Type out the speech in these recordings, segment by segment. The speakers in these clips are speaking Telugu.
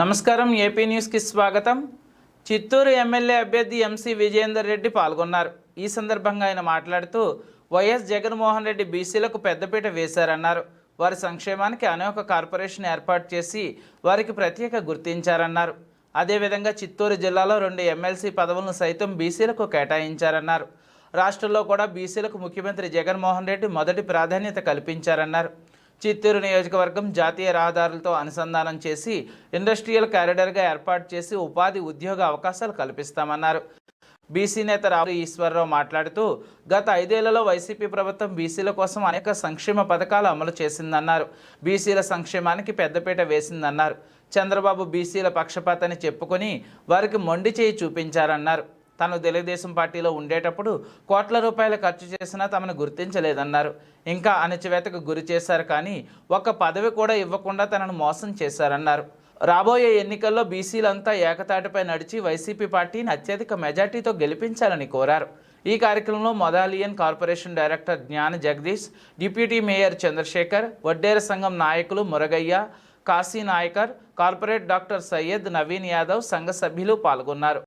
నమస్కారం ఏపీ న్యూస్ కి స్వాగతం। చిత్తూరు ఎమ్మెల్యే అభ్యర్థి ఎంసీ విజయేందర్ రెడ్డి పాల్గొన్నారు। ఈ సందర్భంగా ఆయన మాట్లాడుతూ వైఎస్ జగన్మోహన్ రెడ్డి బీసీలకు పెద్దపీట వేశారన్నారు। వారి సంక్షేమానికి అనేక కార్పొరేషన్ ఏర్పాటు చేసి వారికి ప్రత్యేక గుర్తించారన్నారు। అదే విధంగా చిత్తూరు జిల్లాలో 2 ఎమ్మెల్సీ పదవులను సైతం బీసీలకు కేటాయించారన్నారు। రాష్ట్రంలో కూడా బీసీలకు ముఖ్యమంత్రి జగన్మోహన్ రెడ్డి మొదటి ప్రాధాన్యత కల్పించారన్నారు। చిత్తూరు నియోజకవర్గం జాతీయ రహదారులతో అనుసంధానం చేసి ఇండస్ట్రియల్ కారిడార్గా ఏర్పాటు చేసి ఉపాధి ఉద్యోగ అవకాశాలు కల్పిస్తామన్నారు। బీసీ నేత రావు ఈశ్వరరావు మాట్లాడుతూ గత 5 ఏళ్లలో వైసీపీ ప్రభుత్వం బీసీల కోసం అనేక సంక్షేమ పథకాలు అమలు చేసిందన్నారు। బీసీల సంక్షేమానికి పెద్దపీట వేసిందన్నారు। చంద్రబాబు బీసీల పక్షపాతని చెప్పుకొని వారికి మొండి చేయి చూపించారన్నారు। తాను తెలుగుదేశం పార్టీలో ఉండేటప్పుడు కోట్ల రూపాయలు ఖర్చు చేసినా తమను గుర్తించలేదన్నారు। ఇంకా అణచివేతకు గురి చేశారు కానీ ఒక్క పదవి కూడా ఇవ్వకుండా తనను మోసం చేశారన్నారు। రాబోయే ఎన్నికల్లో బీసీలంతా ఏకతాటిపై నడిచి వైసీపీ పార్టీని అత్యధిక మెజార్టీతో గెలిపించాలని కోరారు। ఈ కార్యక్రమంలో మొదాలియన్ కార్పొరేషన్ డైరెక్టర్ జ్ఞాన జగదీష్, డిప్యూటీ మేయర్ చంద్రశేఖర్, వడ్డేర సంఘం నాయకులు మురగయ్య, కాశీ నాయకర్, కార్పొరేట్ డాక్టర్ సయ్యద్, నవీన్ యాదవ్, సంఘ సభ్యులు పాల్గొన్నారు।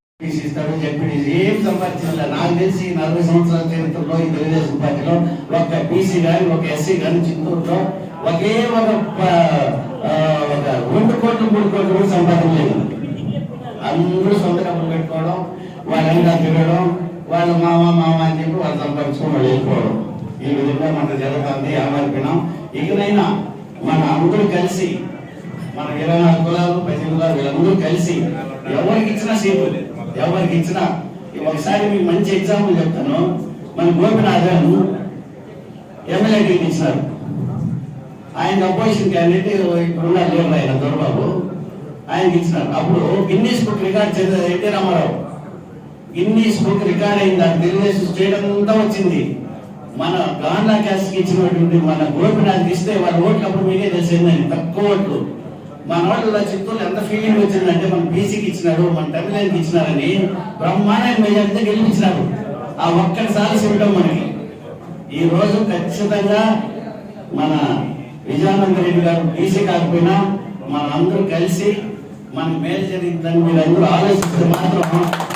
ఏం సంపాదించాలి నాకు తెలిసి 40 సంవత్సరాల చరిత్రలో ఈ తెలుగుదేశం పార్టీలో ఒక బీసీ కానీ ఒక ఎస్సీ కానీ చిత్తూరులో ఒకే ఒక 2 కోట్లు 3 కోట్లు కూడా సంపాదించలేదు। అందరూ సొంత డబ్బులు పెట్టుకోవడం, వాళ్ళంతా తిరగడం, వాళ్ళ మామ అని చెప్పి వాళ్ళు సంపాదించుకొని వాళ్ళు వెళ్ళిపోవడం, ఈ విధంగా మనకు జరుగుతుంది। ఏమనుకున్నాం ఇకనైనా మన అందరూ కలిసి మన 24 కులాలు 10 కులాలు వీళ్ళందరూ కలిసి ఎవరికి ఇచ్చిన సీట్లు ఎవరికి ఇచ్చినా ఒకసారి మీకు మంచి ఎగ్జాంపుల్ చెప్తాను। మన గోపినాథ్ గారు ఎమ్మెల్యే టికెట్ ఇచ్చినారు, ఆయన అపోజిషన్ క్యాండిడేట్ ఇప్పుడున్న లీడర్ ఆయన దొరబాబు ఆయనకి ఇచ్చినారు। అప్పుడు గిన్నీస్ బుక్ రికార్డ్ చేసేది NT Rama Rao, Guinness book record అయింది, దాని తెలుగుదేశం స్టేట్ అంతా వచ్చింది। మన గాంధా క్యాస్ట్కి ఇచ్చినటువంటి మన గోపినాథ్కి ఇస్తే వాళ్ళ ఓట్లు అప్పుడు మీకే తెలిసిందని తక్కువ ఓట్లు, మన వాళ్ళు చిత్తూరు ఎంత ఫీలింగ్ వచ్చిందంటే మన బీసీకి ఇచ్చినాడు, మన తమిళకి ఇచ్చినారని బ్రహ్మాండ మెజార్టీతో గెలిపించినారు। ఆ ఒక్కసారి చూడటం మనకి ఈ రోజు ఖచ్చితంగా మన విజయానంద రెడ్డి గారు బీసీ కాకపోయినా మన అందరూ కలిసి మన మేలు జరిగిందని మీరు అందరూ ఆలోచిస్తే మాత్రం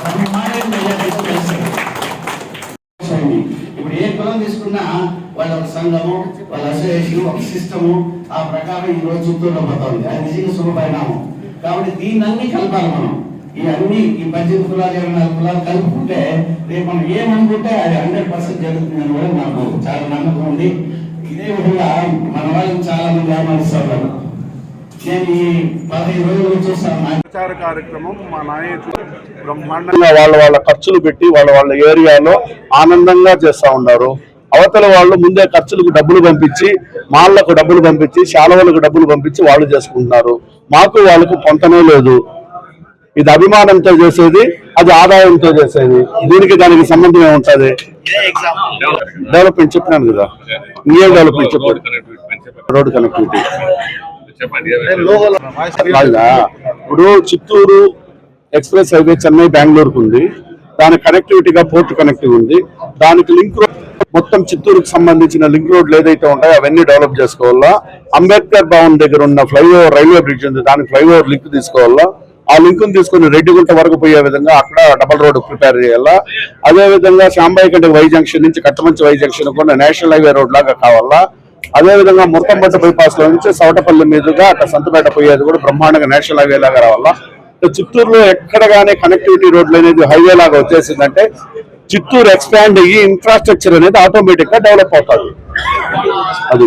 బ్రహ్మాండ మెజార్టీతో కలిసి ఇప్పుడు ఏ కులం తీసుకున్నా వాళ్ళ ఒక సంఘము, వాళ్ళ అసోసియేషన్, ఒక సిస్టము, ఆ ప్రకారం ఈ రోజు చిత్తూరులో పోతా ఉంది। అది నిజంగా శుభపరిణామం। కాబట్టి దీన్ని అన్ని కలపాలి మనం, ఈ 18 కులాలు 24 కులాలు కలుపుకుంటే రేపు మనం ఏమనుకుంటే అది 100% జరుగుతుందని కూడా నాకు చాలా నమ్మకం ఉంది। ఇదే విధంగా మన వాళ్ళని చాలా మంది ఆహ్వానిస్తారు। నేను ఈ 15 రోజులు చూస్తాను ప్రచార కార్యక్రమం మా నాయకులు బ్రహ్మాండంగా వాళ్ళ ఖర్చులు పెట్టి వాళ్ళ ఏరియాలో ఆనందంగా చేస్తా ఉన్నారు। అవతల వాళ్ళు ముందే ఖర్చులకు డబ్బులు పంపించి, మాళ్లకు డబ్బులు పంపించి, శాలవలకు డబ్బులు పంపించి వాళ్ళు చేసుకుంటున్నారు। మాకు వాళ్ళకు పొంతనే లేదు। ఇది అభిమానంతో చేసేది, అది ఆదాయంతో చేసేది, దీనికి దానికి సంబంధం ఏముంటుంది? డెవలప్మెంట్ చెప్పినాను కదా, ఇంకేం డెవలప్మెంట్ చెప్పారు? రోడ్ కనెక్టివిటీ ఇప్పుడు చిత్తూరు ఎక్స్ప్రెస్ హైవే చెన్నై బెంగళూరుకు ఉంది, దానికి కనెక్టివిటీగా పోర్టు కనెక్టివ్ ఉంది, దానికి లింక్ మొత్తం చిత్తూరుకు సంబంధించిన లింక్ రోడ్లు ఏదైతే ఉంటాయో అవన్నీ డెవలప్ చేసుకోవాలా। అంబేద్కర్ భవన్ దగ్గర ఉన్న ఫ్లైఓవర్ రైల్వే బ్రిడ్జ్ ఉంది, దానికి ఫ్లైఓవర్ లింక్ తీసుకోవాలా। ఆ లింక్ తీసుకుని రెడ్డిగుంట వరకు పోయే విధంగా అక్కడ డబల్ రోడ్ ప్రిపేర్ చేయాలా। అదే విధంగా శాంబాయికంట వై జంక్షన్ నుంచి కట్టమంచి వై జంక్షన్ కూడా నేషనల్ హైవే రోడ్ లాగా కావాలా। అదే విధంగా ముర్తంపట్ట బైపాస్ లో నుంచి సవటపల్లి మీదుగా అక్కడ సంతపేట పోయేది కూడా బ్రహ్మాండంగా నేషనల్ హైవే లాగా రావాలా। చిత్తూరులో ఎక్కడ కానీ కనెక్టివిటీ రోడ్లు అనేది హైవే లాగా వచ్చేసిందంటే చిత్తూరు ఎక్స్పాండ్ అయ్యి ఇన్ఫ్రాస్ట్రక్చర్ అనేది ఆటోమేటిక్ గా డెవలప్ అవుతుంది। అది